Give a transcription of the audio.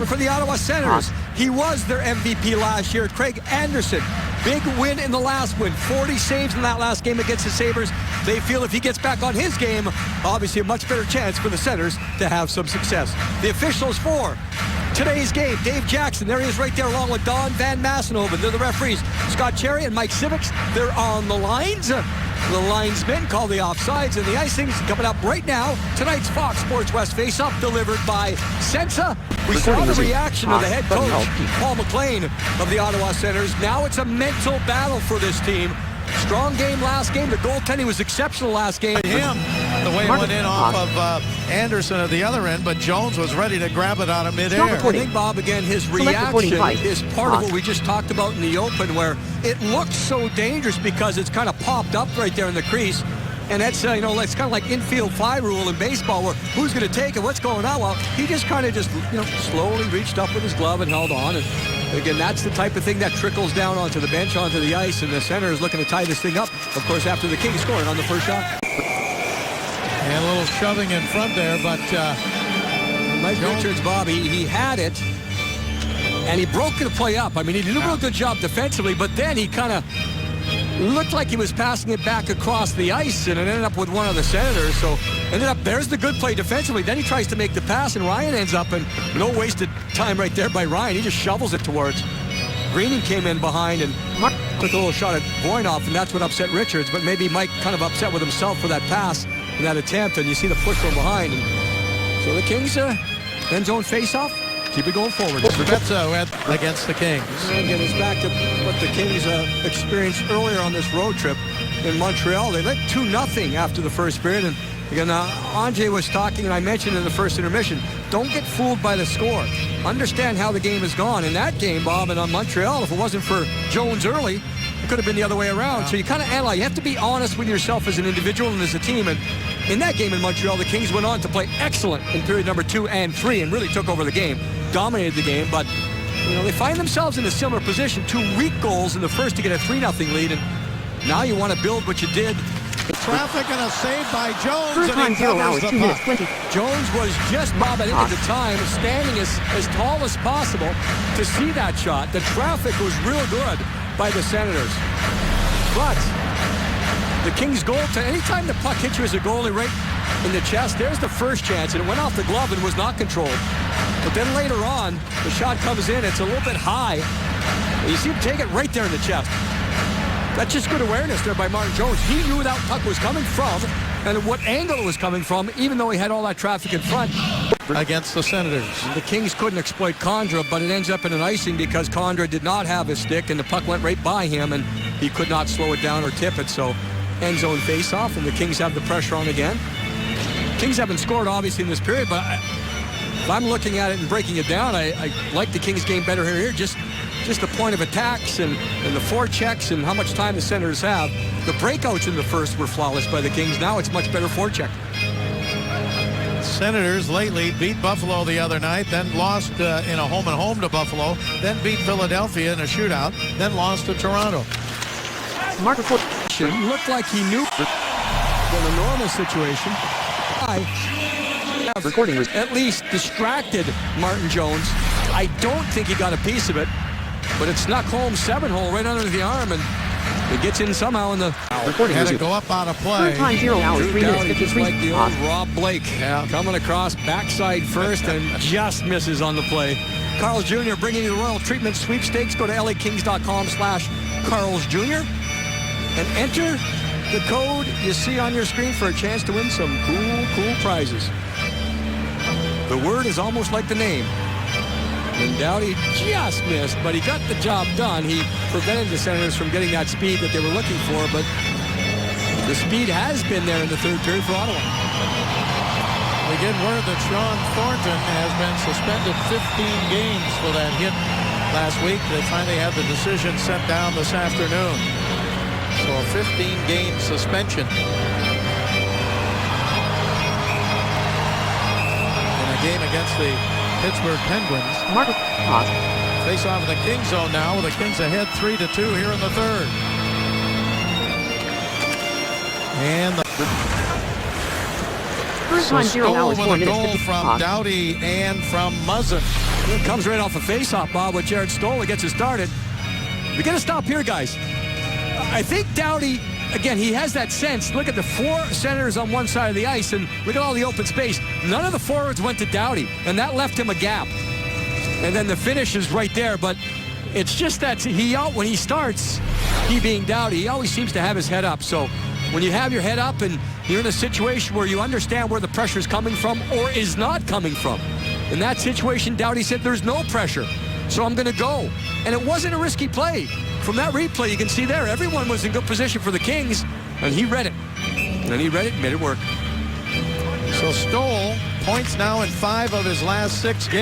And for the Ottawa Senators, he was their MVP last year. Craig Anderson, big win in the last win. 40 saves in that last game against the Sabres. They feel if he gets back on his game, obviously a much better chance for the Senators to have some success. The officials for today's game, Dave Jackson, there he is right there along with Don Van Massenhoven. They're the referees. Scott Cherry and Mike Civics, they're on the lines. The linesmen call the offsides, and the icing's coming up right now. Tonight's Fox Sports West face-off delivered by Sensa. We saw the reaction of the head coach, Paul McLean of the Ottawa Senators. Now it's a mental battle for this team. Strong game last game. The goaltending was exceptional last game. The way it went in off of Anderson at the other end, but Jones was ready to grab it out of midair. I think, Bob, again, his reaction is part of what we just talked about in the open, where it looks so dangerous because it's kind of popped up right there in the crease. And that's, you know, it's kind of like infield fly rule in baseball, where who's going to take it, what's going on? Well, he just kind of slowly reached up with his glove and held on. And again, that's the type of thing that trickles down onto the bench, onto the ice, and the center is looking to tie this thing up, of course, after the Kings scored on the first shot. And a little shoving in front there, but Mike Richards, Bob, he had it, and he broke the play up. I mean, he did a real good job defensively, but then he kind of looked like he was passing it back across the ice, and it ended up with one of the Senators. So there's the good play defensively. Then he tries to make the pass, and Ryan ends up, and no wasted time right there by Ryan. He just shovels it towards. Greening came in behind and took a little shot at Voynov, and that's what upset Richards. But maybe Mike kind of upset with himself for that pass and that attempt, and you see the push from behind. And so the Kings end zone face-off. Keep it going forward. Against the Kings. And again, it's back to what the Kings experienced earlier on this road trip in Montreal. They led 2-0 after the first period. And again, Andre was talking, and I mentioned in the first intermission, don't get fooled by the score. Understand how the game has gone. In that game, Bob, and on Montreal, if it wasn't for Jones early, it could have been the other way around. So you kind of analyze. You have to be honest with yourself as an individual and as a team. And in that game in Montreal, the Kings went on to play excellent in period number 2 and 3 and really took over the game, dominated the game. But they find themselves in a similar position. 2 weak goals in the first to get a 3-0 lead. And now you want to build what you did. Traffic and a save by Jones. First time 0 hours, 2 minutes, 20. Jones was just, Bob, I think at the time, standing as tall as possible to see that shot. The traffic was real good by the Senators. But the Kings' goal, anytime the puck hits you as a goalie right in the chest, there's the first chance, and it went off the glove and was not controlled. But then later on, the shot comes in, it's a little bit high. You see him take it right there in the chest. That's just good awareness there by Martin Jones. He knew that puck was coming from and what angle it was coming from, even though he had all that traffic in front. Against the Senators. The Kings couldn't exploit Condra, but it ends up in an icing because Condra did not have his stick, and the puck went right by him, and he could not slow it down or tip it. So end zone face-off, and the Kings have the pressure on again. Kings haven't scored, obviously, in this period, but if I'm looking at it and breaking it down, I like the Kings game better here. Just the point of attacks and the forechecks and how much time the Senators have. The breakouts in the first were flawless by the Kings. Now it's much better forecheck. Senators lately beat Buffalo the other night, then lost in a home-and-home to Buffalo, then beat Philadelphia in a shootout, then lost to Toronto. Marker for looked like he knew in a normal situation. Recording was at least distracted Martin Jones. I don't think he got a piece of it, but it snuck home 7-hole right under the arm, and it gets in somehow in the recording. Had to go up on a play. Third time 0 hours, 3 minutes, 53. Like the old Rob Blake, coming across backside first and just misses on the play. Carl's Jr. bringing you the Royal Treatment Sweepstakes. Go to lakings.com/Carl's Jr. and enter the code you see on your screen for a chance to win some cool prizes. The word is almost like the name. And Doughty just missed, but he got the job done. He prevented the Senators from getting that speed that they were looking for, but the speed has been there in the third period for Ottawa. We get word that Sean Thornton has been suspended 15 games for that hit last week. They finally had the decision sent down this afternoon. So a 15-game suspension. In a game against the Pittsburgh Penguins. Marker pause. Face off in the Kings zone now, with the Kings ahead 3-2 here in the third. And the First time 0 hours, 4 minutes, goal 50. from Doughty and from Muzzin. It comes right off a face-off, Bob, with Jared Stoll. Gets it started. We're going to stop here, guys. I think Doughty, again, he has that sense. Look at the 4 Senators on one side of the ice, and look at all the open space. None of the forwards went to Doughty, and that left him a gap. And then the finish is right there, but it's just that when he starts, he being Doughty, he always seems to have his head up. So when you have your head up and you're in a situation where you understand where the pressure is coming from or is not coming from. In that situation, Doughty said, there's no pressure, so I'm going to go. And it wasn't a risky play. From that replay, you can see there, everyone was in good position for the Kings, and he read it. And he read it and made it work. So Stoll points now in 5 of his last 6 games.